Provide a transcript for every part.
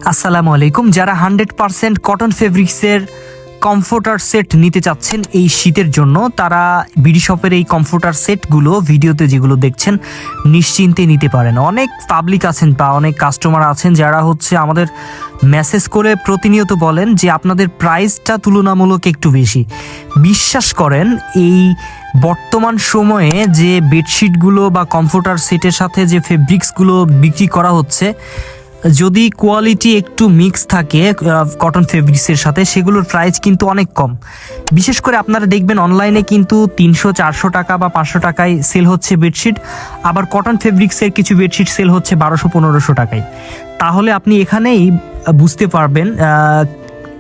আসসালামু আলাইকুম। যারা 100% কটন ফেব্রিক্সের কমফোর্টার সেট নিতে চাচ্ছেন এই শীতের জন্য, তারা বিডি শপের এই কমফোর্টার সেটগুলো ভিডিওতে যেগুলো দেখছেন নিশ্চিন্তে নিতে পারেন। অনেক পাবলিক আছেন বা অনেক কাস্টমার আছেন যারা আমাদের মেসেজ করে প্রতিনিয়ত বলেন যে আপনাদের প্রাইসটা তুলনামূলক একটু বেশি। বিশ্বাস করেন, এই বর্তমান সময়ে যে বেডশিটগুলো বা কমফোর্টার সেটের সাথে যে ফেব্রিক্সগুলো বিক্রি করা হচ্ছে, যদি কোয়ালিটি একটু মিক্স থাকে কটন ফেব্রিক্সের সাথে, সেগুলোর প্রাইস কিন্তু অনেক কম। বিশেষ করে আপনারা দেখবেন অনলাইনে কিন্তু 300-400 টাকা বা 500 টাকায় সেল হচ্ছে বেডশিট, আবার কটন ফেব্রিক্সের কিছু বেডশিট সেল হচ্ছে 1200-1500 টাকায়। তাহলে আপনি এখানেই বুঝতে পারবেন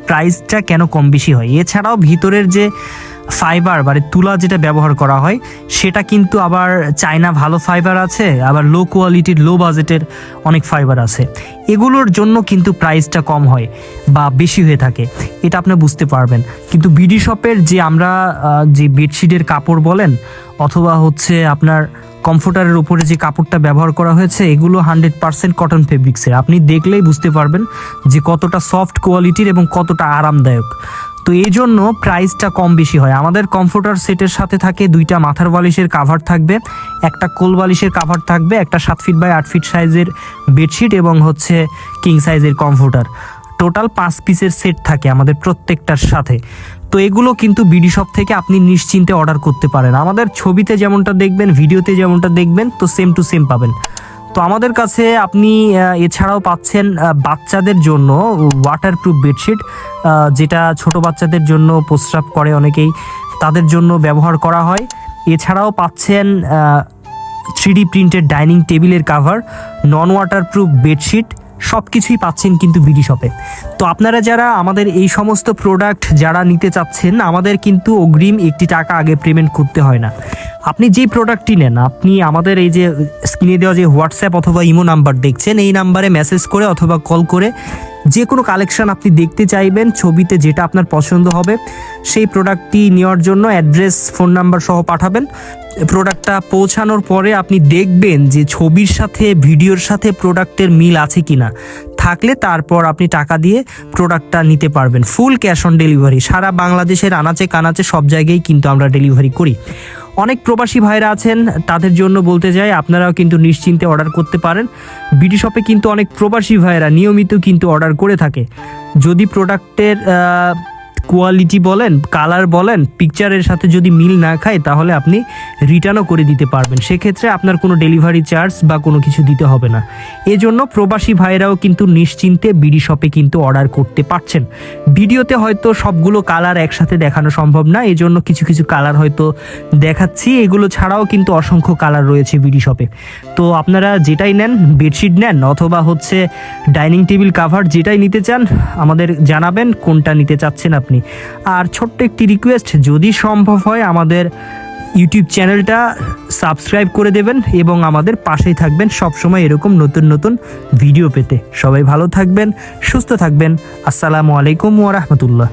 প্রাইসটা কেন কম বেশি হয়। এছাড়াও ভিতরের যে ফাইবার মানে তুলা যেটা ব্যবহার করা হয়, সেটা কিন্তু আবার চায়না ভালো ফাইবার আছে, আবার লো কোয়ালিটির লো বাজেটের অনেক ফাইবার আছে। এগুলোর জন্য কিন্তু প্রাইসটা কম হয় বা বেশি হয়ে থাকে, এটা আপনি বুঝতে পারবেন। কিন্তু বিডি শপের যে আমরা যে বেডশিটের কাপড় বলেন অথবা আপনার কমফোর্টারের উপরে যে কাপড়টা ব্যবহার করা হয়েছে, এগুলো 100% কটন ফেব্রিক্সের। আপনি দেখলেই বুঝতে পারবেন যে কতটা সফট কোয়ালিটির এবং কতটা আরামদায়ক। তো এই জন্য প্রাইসটা কম বেশি হয়। আমাদের কমফোর্টার সেটের সাথে থাকে 2টা মাথার বালিশের কাভার থাকবে, একটা কোল বালিশের কাভার থাকবে, একটা 7 ফিট বাই 8 ফিট সাইজের বেডশিট এবং কিং সাইজের কমফোর্টার। টোটাল 5 পিসের সেট থাকে আমাদের প্রত্যেকটার সাথে। তো এগুলো কিন্তু বিডি শপ থেকে আপনি নিশ্চিন্তে অর্ডার করতে পারেন। আমাদের ছবিতে যেমনটা দেখবেন, ভিডিওতে যেমনটা দেখবেন, তো সেম টু সেম পাবেন। তো আমাদের কাছে আপনি এছাড়াও পাচ্ছেন বাচ্চাদের জন্য ওয়াটারপ্রুফ বেডশিট, যেটা ছোট বাচ্চাদের জন্য প্রস্রাব করে অনেকেই, তাদের জন্য ব্যবহার করা হয়। এছাড়াও পাচ্ছেন 3D প্রিন্টেড ডাইনিং টেবিলের কাভার, নন ওয়াটারপ্রুফ বেডশিট, সব কিছুই পাচ্ছেন কিন্তু বিডি শপে। তো আপনারা যারা আমাদের এই সমস্ত প্রোডাক্ট যারা নিতে চাচ্ছেন, আমাদের কিন্তু অগ্রিম 1 টাকা আগে পেমেন্ট করতে হয় না। আপনি যেই প্রোডাক্টটি নেন, আপনি আমাদের এই যে স্ক্রিনে দেওয়া যে হোয়াটসঅ্যাপ অথবা ইমো নাম্বার দেখছেন, এই নাম্বারে মেসেজ করে অথবা কল করে যে কোনো কালেকশন আপনি দেখতে চাইবেন, ছবিতে যেটা আপনার পছন্দ হবে সেই প্রোডাক্টটি নেওয়ার জন্য অ্যাড্রেস, ফোন নাম্বার সহ পাঠাবেন। প্রোডাক্টটা পৌঁছানোর পরে আপনি দেখবেন যে ছবির সাথে ভিডিওর সাথে প্রোডাক্টের মিল আছে কিনা, থাকলে তারপর আপনি টাকা দিয়ে প্রোডাক্টটা নিতে পারবেন। Full cash on delivery. সারা বাংলাদেশের আনাচে কানাচে সব জায়গায় কিন্তু আমরা ডেলিভারি করি। অনেক প্রবাসী ভাইরা আছেন, তাদের জন্য বলতে চাই আপনারাও কিন্তু নিশ্চিন্তে অর্ডার করতে পারেন। বিডি শপে কিন্তু অনেক প্রবাসী ভাইরা নিয়মিত কিন্তু অর্ডার করে থাকে। যদি প্রোডাক্টের কোয়ালিটি বলেন, কালার বলেন, পিকচারের সাথে যদি মিল না খায়, তাহলে আপনি রিটার্নও করে দিতে পারবেন। সেক্ষেত্রে আপনার কোনো ডেলিভারি চার্জ বা কোনো কিছু দিতে হবে না। এজন্য প্রবাসী ভাইরাও কিন্তু নিশ্চিন্তে বিডি শপে কিন্তু অর্ডার করতে পারছেন। ভিডিওতে হয়তো সবগুলো কালার একসাথে দেখানো সম্ভব না, এজন্য কিছু কিছু কালার হয়তো দেখাচ্ছি। এগুলো ছাড়াও কিন্তু অসংখ্য কালার রয়েছে বিডি শপে। তো আপনারা যেটাই নেন, বেডশিট নেন অথবা ডাইনিং টেবিল কাভার, যেটাই নিতে চান আমাদের জানাবেন কোনটা নিতে চাচ্ছেন আপনি। আর ছোট্ট একটি রিকোয়েস্ট, যদি সম্ভব হয় আমাদের ইউটিউব চ্যানেলটা সাবস্ক্রাইব করে দেবেন এবং আমাদের পাশেই থাকবেন সবসময় এরকম নতুন নতুন ভিডিও পেতে। সবাই ভালো থাকবেন, সুস্থ থাকবেন। আসসালামু আলাইকুম ওয়া রাহমাতুল্লাহ।